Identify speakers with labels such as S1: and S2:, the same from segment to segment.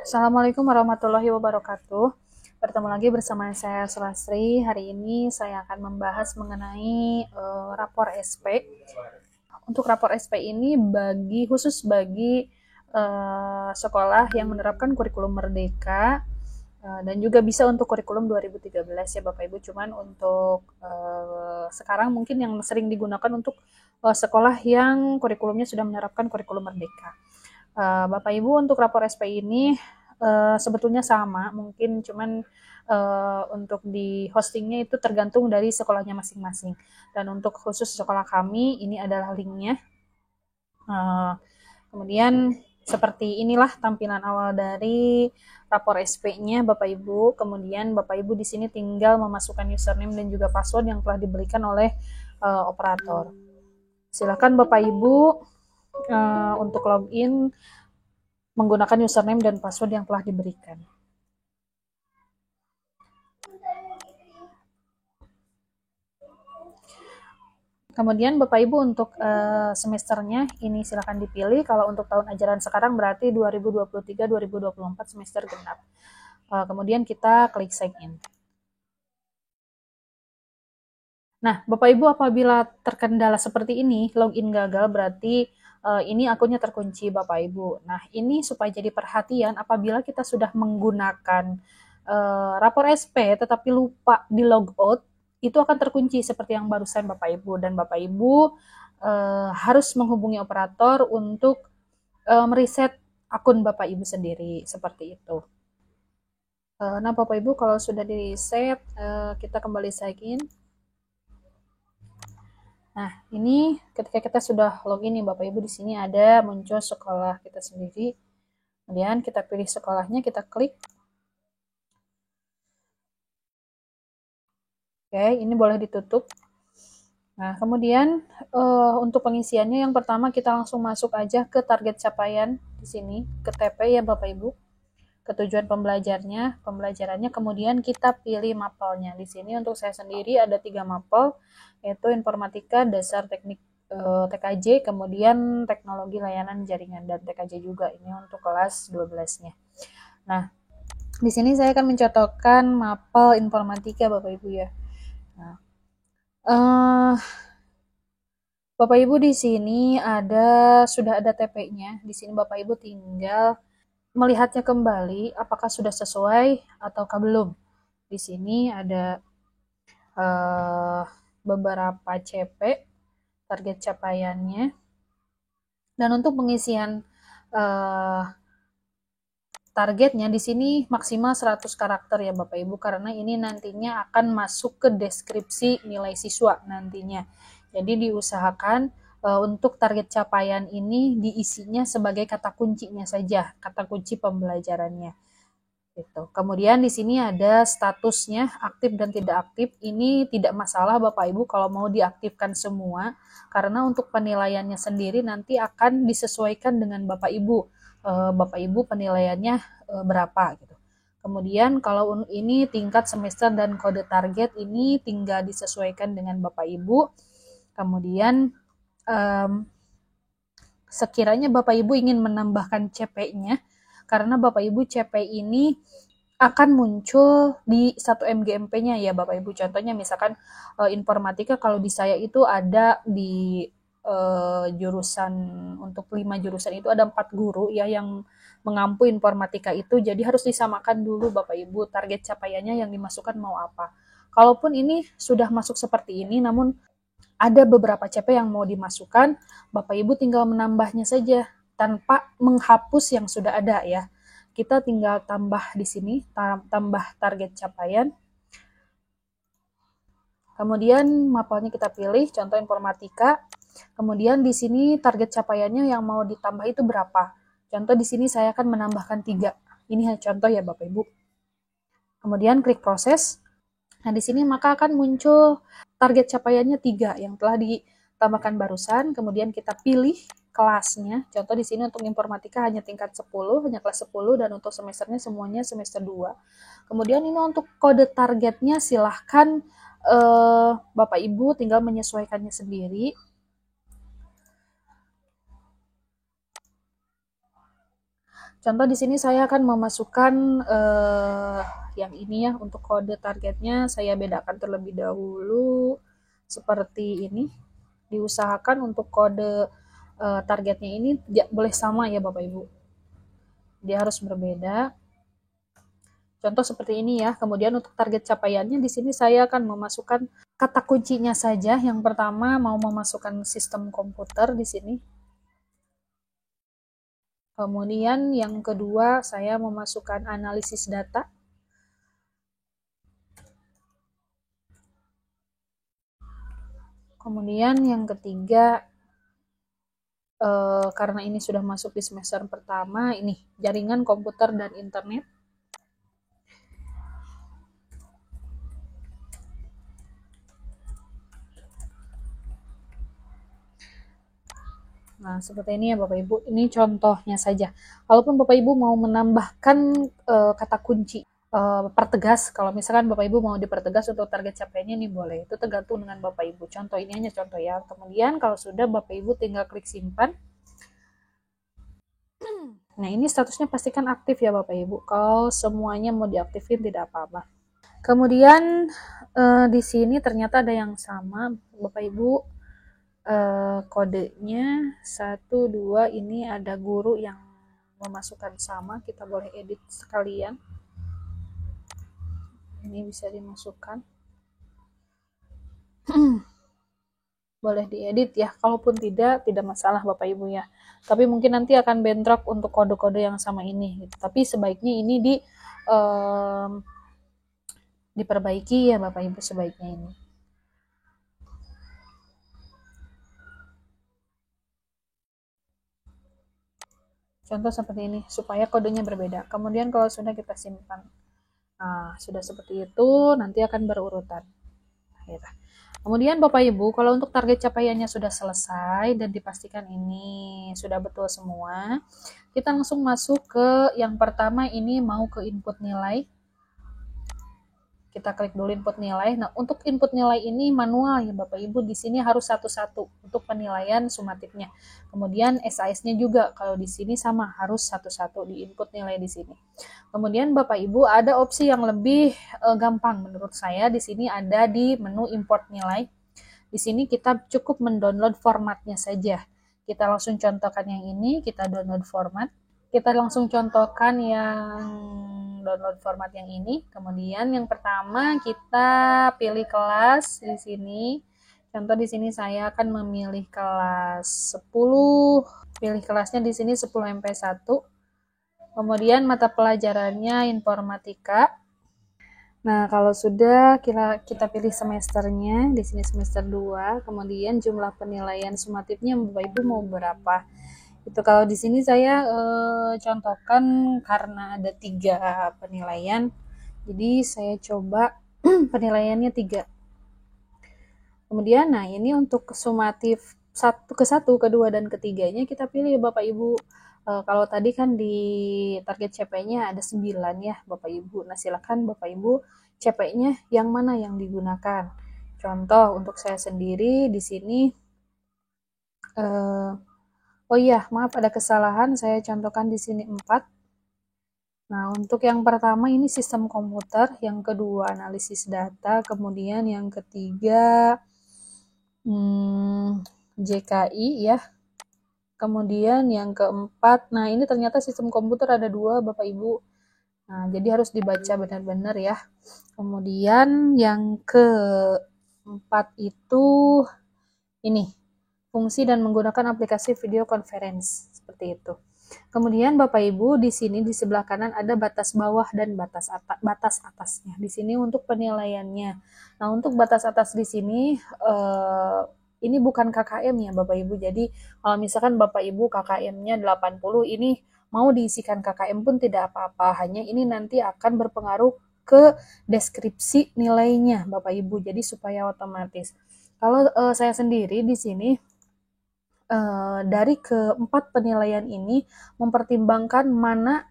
S1: Assalamualaikum warahmatullahi wabarakatuh. Bertemu lagi bersama saya Selasri. Hari ini saya akan membahas mengenai rapor SP. Untuk rapor SP ini khusus bagi sekolah yang menerapkan kurikulum merdeka dan juga bisa untuk kurikulum 2013 ya Bapak Ibu. Cuman untuk sekarang mungkin yang sering digunakan untuk sekolah yang kurikulumnya sudah menerapkan kurikulum merdeka. Bapak Ibu, untuk rapor SP ini sebetulnya sama, mungkin cuman untuk di hostingnya itu tergantung dari sekolahnya masing-masing. Dan untuk khusus sekolah kami, ini adalah linknya. Kemudian seperti inilah tampilan awal dari rapor SP-nya Bapak Ibu. Kemudian Bapak Ibu di sini tinggal memasukkan username dan juga password yang telah diberikan oleh operator. Silakan Bapak Ibu untuk login menggunakan username dan password yang telah diberikan. Kemudian Bapak Ibu untuk semesternya ini silakan dipilih. Kalau untuk tahun ajaran sekarang berarti 2023-2024 semester genap. Kemudian kita klik sign in. Nah, Bapak Ibu apabila terkendala seperti ini, login gagal berarti ini akunnya terkunci Bapak Ibu. Nah, ini supaya jadi perhatian apabila kita sudah menggunakan rapor SP tetapi lupa di logout, itu akan terkunci seperti yang barusan Bapak Ibu. Dan Bapak Ibu harus menghubungi operator untuk mereset akun Bapak Ibu sendiri, seperti itu. Nah, Bapak Ibu kalau sudah di reset, kita kembali sign in. Nah, ini ketika kita sudah login nih Bapak Ibu, di sini ada muncul sekolah kita sendiri. Kemudian kita pilih sekolahnya, kita klik. Oke, ini boleh ditutup. Nah, kemudian untuk pengisiannya yang pertama kita langsung masuk aja ke target capaian di sini, ke TP ya Bapak Ibu. Ke tujuan pembelajarannya, kemudian kita pilih mapelnya. Di sini untuk saya sendiri ada 3 mapel, yaitu informatika, dasar teknik TKJ, kemudian teknologi layanan jaringan dan TKJ juga. Ini untuk kelas 12-nya. Nah, di sini saya akan mencotokkan mapel informatika Bapak Ibu ya. Nah, Bapak Ibu di sini sudah ada TP-nya. Di sini Bapak Ibu tinggal melihatnya kembali apakah sudah sesuai ataukah belum. Di sini ada beberapa CP target capaiannya. Dan untuk pengisian targetnya di sini maksimal 100 karakter ya Bapak Ibu, karena ini nantinya akan masuk ke deskripsi nilai siswa nantinya. Jadi diusahakan untuk target capaian ini diisinya sebagai kata kuncinya saja, kata kunci pembelajarannya. Gitu. Kemudian di sini ada statusnya aktif dan tidak aktif. Ini tidak masalah Bapak Ibu kalau mau diaktifkan semua, karena untuk penilaiannya sendiri nanti akan disesuaikan dengan Bapak Ibu. Bapak Ibu penilaiannya berapa gitu. Kemudian kalau ini tingkat semester dan kode target ini tinggal disesuaikan dengan Bapak Ibu. Kemudian sekiranya Bapak Ibu ingin menambahkan CP-nya, karena Bapak Ibu CP ini akan muncul di 1 MGMP-nya ya Bapak Ibu. Contohnya misalkan informatika kalau di saya itu ada di jurusan, untuk 5 jurusan itu ada 4 guru ya yang mengampu informatika itu. Jadi harus disamakan dulu Bapak Ibu target capaiannya yang dimasukkan mau apa. Kalaupun ini sudah masuk seperti ini, namun ada beberapa CP yang mau dimasukkan, Bapak Ibu tinggal menambahnya saja tanpa menghapus yang sudah ada ya. Kita tinggal tambah di sini, tambah target capaian. Kemudian mapelnya kita pilih, contoh informatika. Kemudian di sini target capaiannya yang mau ditambah itu berapa. Contoh di sini saya akan menambahkan 3. Ini contoh ya Bapak Ibu. Kemudian klik proses. Nah, di sini maka akan muncul target capaiannya 3 yang telah ditambahkan barusan. Kemudian kita pilih kelasnya. Contoh di sini untuk informatika hanya tingkat 10, hanya kelas 10, dan untuk semesternya semuanya semester 2. Kemudian ini untuk kode targetnya silahkan Bapak Ibu tinggal menyesuaikannya sendiri. Contoh di sini saya akan memasukkan yang ini ya, untuk kode targetnya saya bedakan terlebih dahulu seperti ini. Diusahakan untuk kode targetnya ini boleh sama ya Bapak Ibu. Dia harus berbeda. Contoh seperti ini ya. Kemudian untuk target capaiannya di sini saya akan memasukkan kata kuncinya saja. Yang pertama mau memasukkan sistem komputer di sini. Kemudian yang kedua saya memasukkan analisis data. Kemudian yang ketiga, karena ini sudah masuk di semester pertama, ini jaringan komputer dan internet. Nah, seperti ini ya Bapak Ibu, ini contohnya saja. Kalaupun Bapak Ibu mau menambahkan kata kunci pertegas, kalau misalkan Bapak Ibu mau dipertegas untuk target capaiannya ini boleh, itu tergantung dengan Bapak Ibu. Contoh ini hanya contoh ya. Kemudian kalau sudah Bapak Ibu tinggal klik simpan. Nah, ini statusnya pastikan aktif ya Bapak Ibu. Kalau semuanya mau diaktifin tidak apa-apa. Kemudian di sini ternyata ada yang sama Bapak Ibu. Kodenya 1, 2, ini ada guru yang memasukkan sama, kita boleh edit sekalian. Ini bisa dimasukkan. Boleh diedit ya, kalaupun tidak masalah Bapak Ibu ya. Tapi mungkin nanti akan bentrok untuk kode-kode yang sama ini gitu. Tapi sebaiknya ini diperbaiki ya Bapak Ibu, sebaiknya ini. Contoh seperti ini, supaya kodenya berbeda. Kemudian kalau sudah kita simpan. Nah, sudah seperti itu, nanti akan berurutan. Gitu. Kemudian Bapak Ibu, kalau untuk target capaiannya sudah selesai dan dipastikan ini sudah betul semua, kita langsung masuk ke yang pertama, ini mau ke input nilai. Kita klik dulu input nilai. Nah, untuk input nilai ini manual ya Bapak Ibu, di sini harus satu-satu untuk penilaian sumatifnya. Kemudian SAS-nya juga kalau di sini sama, harus satu-satu di input nilai di sini. Kemudian Bapak Ibu ada opsi yang lebih gampang menurut saya, di sini ada di menu import nilai. Di sini kita cukup mendownload formatnya saja. Kita langsung contohkan yang ini, kita download format. Kita langsung contohkan yang download format yang ini. Kemudian yang pertama kita pilih kelas di sini. Contoh di sini saya akan memilih kelas 10. Pilih kelasnya di sini 10 MP1. Kemudian mata pelajarannya informatika. Nah, kalau sudah kita pilih semesternya, di sini semester 2, kemudian jumlah penilaian sumatifnya Bapak Ibu mau berapa. Itu kalau di sini saya contohkan karena ada 3 penilaian, jadi saya coba penilaiannya 3. Kemudian, nah ini untuk sumatif 1 ke 1, kedua dan ketiganya kita pilih Bapak Ibu. Kalau tadi kan di target CP-nya ada 9 ya Bapak Ibu. Nah, silakan Bapak Ibu CP-nya yang mana yang digunakan. Contoh untuk saya sendiri di sini oh iya, maaf ada kesalahan, saya contohkan di sini 4. Nah, untuk yang pertama ini sistem komputer, yang kedua analisis data, kemudian yang ketiga JKI ya. Kemudian yang keempat, nah ini ternyata sistem komputer ada 2 Bapak Ibu. Nah, jadi harus dibaca benar-benar ya. Kemudian yang keempat itu ini, fungsi dan menggunakan aplikasi video conference, seperti itu. Kemudian Bapak Ibu di sini di sebelah kanan ada batas bawah dan batas atasnya. Di sini untuk penilaiannya. Nah, untuk batas atas di sini ini bukan KKM ya Bapak Ibu. Jadi kalau misalkan Bapak Ibu KKM-nya 80, ini mau diisikan KKM pun tidak apa-apa. Hanya ini nanti akan berpengaruh ke deskripsi nilainya Bapak Ibu. Jadi supaya otomatis. Kalau saya sendiri di sini dari keempat penilaian ini mempertimbangkan mana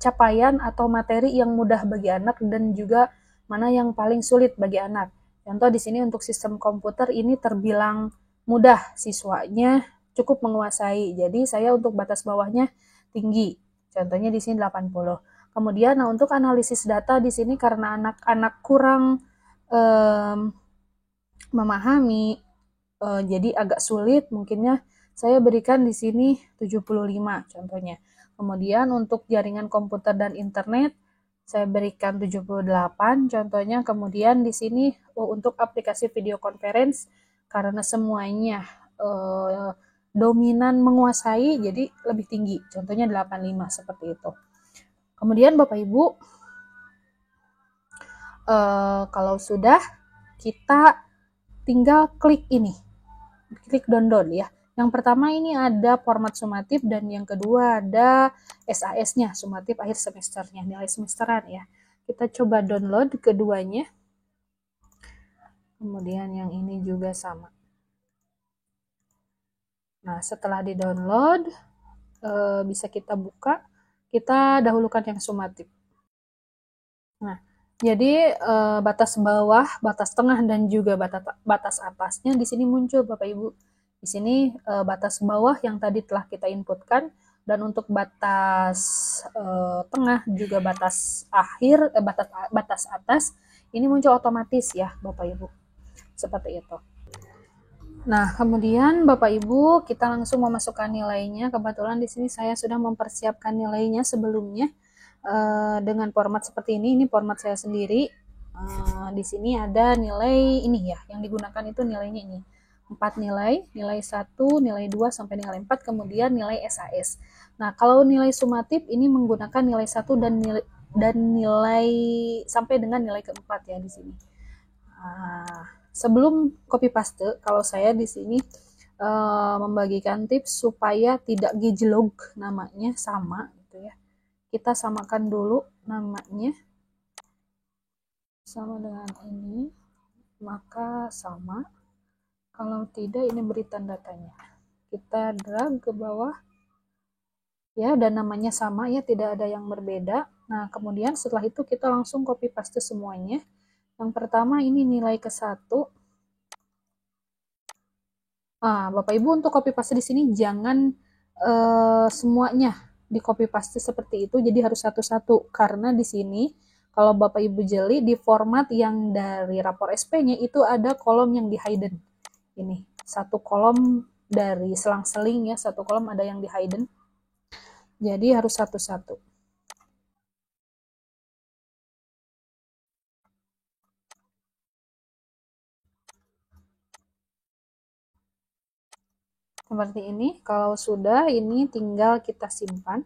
S1: capaian atau materi yang mudah bagi anak dan juga mana yang paling sulit bagi anak. Contoh di sini untuk sistem komputer ini terbilang mudah, siswanya cukup menguasai. Jadi saya untuk batas bawahnya tinggi. Contohnya di sini 80. Kemudian nah untuk analisis data di sini karena anak-anak kurang memahami, jadi agak sulit, mungkinnya saya berikan di sini 75 contohnya. Kemudian untuk jaringan komputer dan internet saya berikan 78 contohnya. Kemudian di sini untuk aplikasi video conference karena semuanya dominan menguasai jadi lebih tinggi, contohnya 85 seperti itu. Kemudian Bapak Ibu, kalau sudah, kita tinggal klik ini, klik download ya. Yang pertama ini ada format sumatif dan yang kedua ada SAS-nya, sumatif akhir semesternya, nilai semesteran ya. Kita coba download keduanya. Kemudian yang ini juga sama. Nah, setelah di-download, bisa kita buka. Kita dahulukan yang sumatif. Nah, jadi batas bawah, batas tengah dan juga batas atasnya di sini muncul Bapak Ibu. Di sini batas bawah yang tadi telah kita inputkan dan untuk batas tengah juga batas akhir batas atas ini muncul otomatis ya Bapak Ibu. Seperti itu. Nah, kemudian Bapak Ibu kita langsung memasukkan nilainya. Kebetulan di sini saya sudah mempersiapkan nilainya sebelumnya. Dengan format seperti ini format saya sendiri. Di sini ada nilai ini ya, yang digunakan itu nilainya ini. 4 nilai, nilai 1, nilai 2 sampai nilai 4, kemudian nilai SAS. Nah, kalau nilai sumatif ini menggunakan nilai 1 dan nilai sampai dengan nilai keempat ya di sini. Sebelum copy paste, kalau saya di sini membagikan tips supaya tidak gejlog namanya sama gitu ya. Kita samakan dulu namanya sama dengan ini, maka sama. Kalau tidak ini beri tanda tanya. Kita drag ke bawah ya, dan namanya sama ya, tidak ada yang berbeda. Nah, kemudian setelah itu kita langsung copy paste semuanya. Yang pertama ini nilai ke-1. Bapak Ibu untuk copy paste di sini jangan semuanya di copy paste seperti itu, jadi harus satu-satu karena di sini kalau Bapak Ibu jeli di format yang dari rapor SP-nya itu ada kolom yang di hidden. Ini satu kolom dari selang-seling ya, satu kolom ada yang di hidden. Jadi harus satu-satu. Seperti ini. Kalau sudah ini tinggal kita simpan.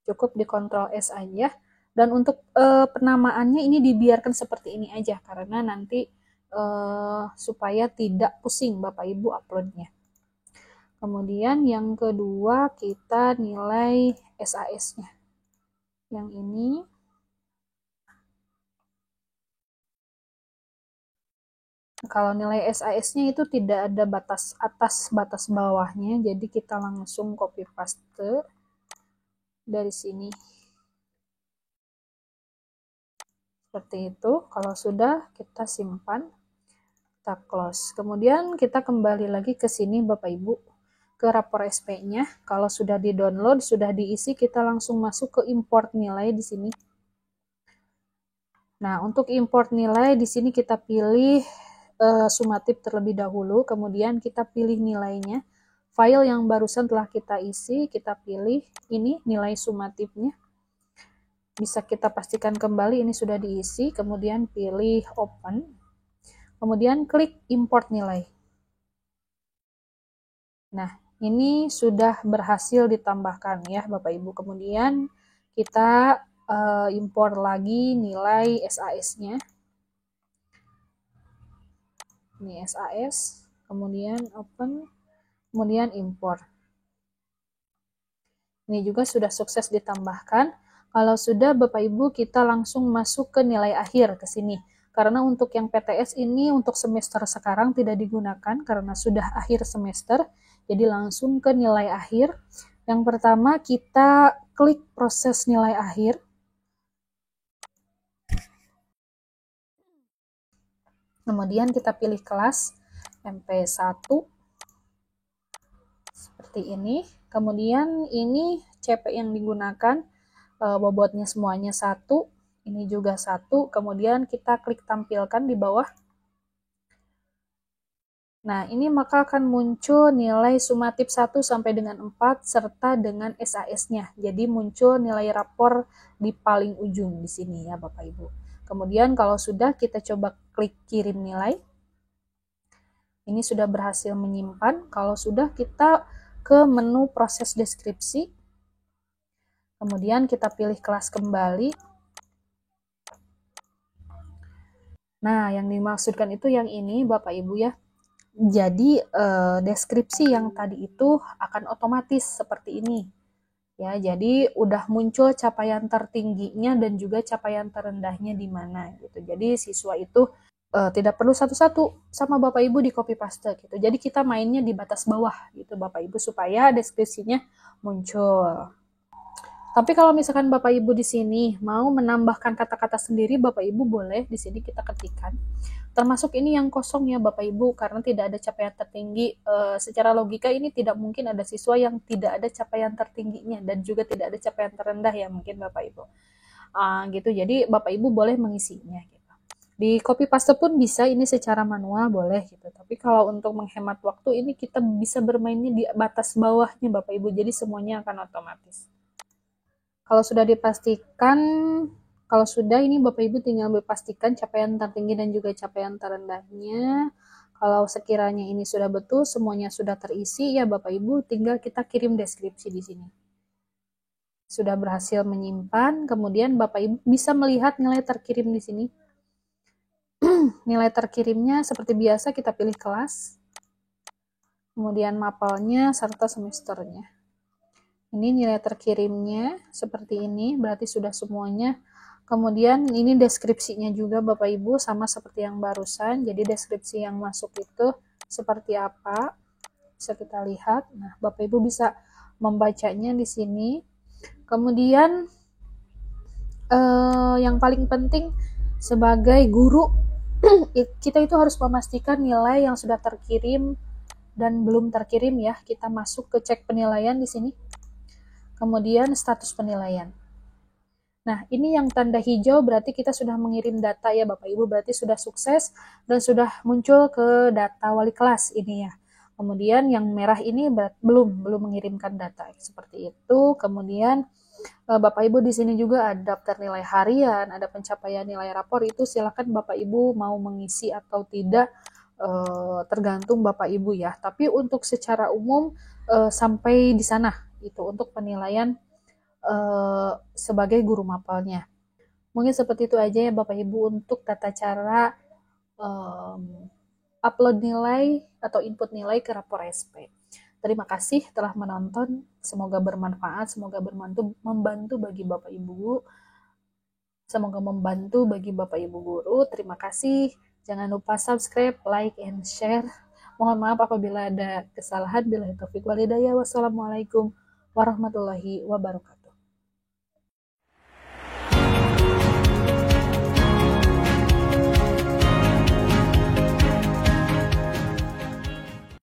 S1: Cukup di Ctrl S aja. Dan untuk penamaannya ini dibiarkan seperti ini aja karena nanti supaya tidak pusing Bapak Ibu uploadnya. Kemudian yang kedua kita nilai SAS-nya. Yang ini kalau nilai SAS-nya itu tidak ada batas atas batas bawahnya, jadi kita langsung copy paste dari sini. Seperti itu. Kalau sudah kita simpan, kita close. Kemudian kita kembali lagi ke sini Bapak Ibu, ke rapor SP-nya. Kalau sudah di-download, sudah diisi, kita langsung masuk ke import nilai di sini. Nah, untuk import nilai di sini kita pilih sumatif terlebih dahulu, kemudian kita pilih nilainya. File yang barusan telah kita isi, kita pilih ini nilai sumatifnya. Bisa kita pastikan kembali ini sudah diisi, kemudian pilih open, kemudian klik import nilai. Nah, ini sudah berhasil ditambahkan ya Bapak Ibu. Kemudian kita import lagi nilai SAS-nya. Ini SAS, kemudian open, kemudian import. Ini juga sudah sukses ditambahkan. Kalau sudah Bapak Ibu kita langsung masuk ke nilai akhir ke sini. Karena untuk yang PTS ini untuk semester sekarang tidak digunakan karena sudah akhir semester. Jadi langsung ke nilai akhir. Yang pertama kita klik proses nilai akhir. Kemudian kita pilih kelas MP1. Seperti seperti ini. Kemudian ini CP yang digunakan, bobotnya semuanya 1, ini juga 1. Kemudian kita klik tampilkan di bawah. Nah, ini maka akan muncul nilai sumatif 1 sampai dengan 4 serta dengan SAS-nya. Jadi muncul nilai rapor di paling ujung di sini ya Bapak Ibu. Kemudian kalau sudah, kita coba klik kirim nilai. Ini sudah berhasil menyimpan. Kalau sudah, kita ke menu proses deskripsi. Kemudian kita pilih kelas kembali. Nah, yang dimaksudkan itu yang ini Bapak Ibu ya. Jadi deskripsi yang tadi itu akan otomatis seperti ini. Ya, jadi udah muncul capaian tertingginya dan juga capaian terendahnya di mana gitu. Jadi siswa itu tidak perlu satu-satu sama Bapak Ibu di copy paste gitu. Jadi kita mainnya di batas bawah gitu Bapak Ibu supaya deskripsinya muncul. Tapi kalau misalkan Bapak Ibu di sini mau menambahkan kata-kata sendiri, Bapak Ibu boleh di sini kita ketikkan. Termasuk ini yang kosong ya Bapak Ibu, karena tidak ada capaian tertinggi. Secara logika ini tidak mungkin ada siswa yang tidak ada capaian tertingginya dan juga tidak ada capaian terendah ya mungkin Bapak Ibu. Gitu. Jadi Bapak Ibu boleh mengisinya. Gitu. Di copy paste pun bisa ini secara manual boleh gitu. Tapi kalau untuk menghemat waktu ini kita bisa bermainnya di batas bawahnya Bapak Ibu. Jadi semuanya akan otomatis. Kalau sudah dipastikan, kalau sudah ini Bapak Ibu tinggal pastikan capaian tertinggi dan juga capaian terendahnya. Kalau sekiranya ini sudah betul, semuanya sudah terisi ya Bapak Ibu, tinggal kita kirim deskripsi di sini. Sudah berhasil menyimpan, kemudian Bapak Ibu bisa melihat nilai terkirim di sini. Nilai terkirimnya seperti biasa kita pilih kelas, kemudian mapelnya serta semesternya. Ini nilai terkirimnya seperti ini, berarti sudah semuanya. Kemudian ini deskripsinya juga Bapak Ibu sama seperti yang barusan. Jadi deskripsi yang masuk itu seperti apa? Bisa kita lihat. Nah, Bapak Ibu bisa membacanya di sini. Kemudian yang paling penting sebagai guru kita itu harus memastikan nilai yang sudah terkirim dan belum terkirim ya. Kita masuk ke cek penilaian di sini. Kemudian status penilaian. Nah, ini yang tanda hijau berarti kita sudah mengirim data ya Bapak Ibu, berarti sudah sukses dan sudah muncul ke data wali kelas ini ya. Kemudian yang merah ini belum mengirimkan data seperti itu. Kemudian Bapak Ibu di sini juga ada daftar nilai harian, ada pencapaian nilai rapor, itu silakan Bapak Ibu mau mengisi atau tidak tergantung Bapak Ibu ya. Tapi untuk secara umum sampai di sana itu untuk penilaian sebagai guru mapelnya. Mungkin seperti itu aja ya Bapak Ibu untuk tata cara upload nilai atau input nilai ke rapor SP. Terima kasih telah menonton, semoga bermanfaat, semoga membantu bagi Bapak Ibu, semoga membantu bagi Bapak Ibu guru. Terima kasih, jangan lupa subscribe, like, and share. Mohon maaf apabila ada kesalahan. Billahi taufiq wal hidayah. Wassalamualaikum warahmatullahi wabarakatuh.